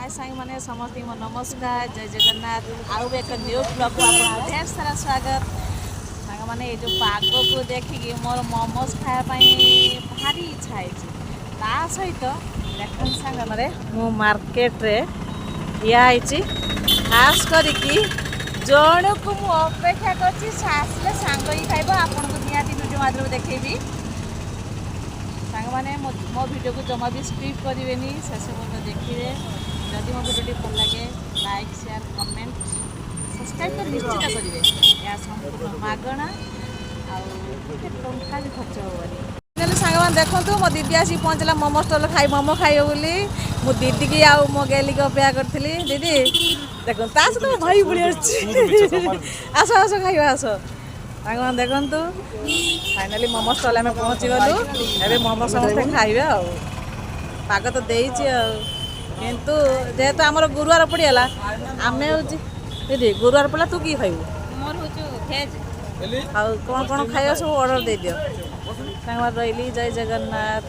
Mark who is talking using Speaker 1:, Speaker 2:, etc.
Speaker 1: हाय सांग मैंने समस्त को नमस्कार जय जगन्नाथ आउ एक न्यू ब्लॉग को आप ढेर सारा स्वागत सांग मैंने ये जो पाग को देखिकी मोर मोमोज खायापाई भारी इच्छा है सहित देख सांग मेरे मु मार्केट रे या खास करके जन को मु अपेक्षा करछि आसले सांग ही खाइब आपन को निहाती वीडियो माध्यम देखैबी सांग मैंने मो वीडियो को जमा भी स्किप करेंगे शेष पर्यटन देखिए जदि मो वीडियो भल लगे लाइक शेयर कमेंट सब्सक्राइब तो निश्चित करेंगे यह संपूर्ण मागणा आंका भी खर्च हेनी सांग मैंने देखो मो दीदी आसी पहुँचला मोमो स्टल खाई मोमो खाइब बोली मो दीदी की आउ मो गेली की अपेक्षा करी दीदी देखो सहित मो भाई बुढ़ी आस आस खाइब आस सांग देखु फाइनाली मोमो स्टल आम पहुँची गलु ए मोमो समस्ते खाइबे पाग तो देती किंतु जेहेतु आमर गुरुवार पड़गला आम दीदी गुरुवार पड़ा तू कि खाइबू
Speaker 2: मोर होचो भेज
Speaker 1: कौन कौन खाइबा सब ऑर्डर दे दियो सांग रही जय जगन्नाथ।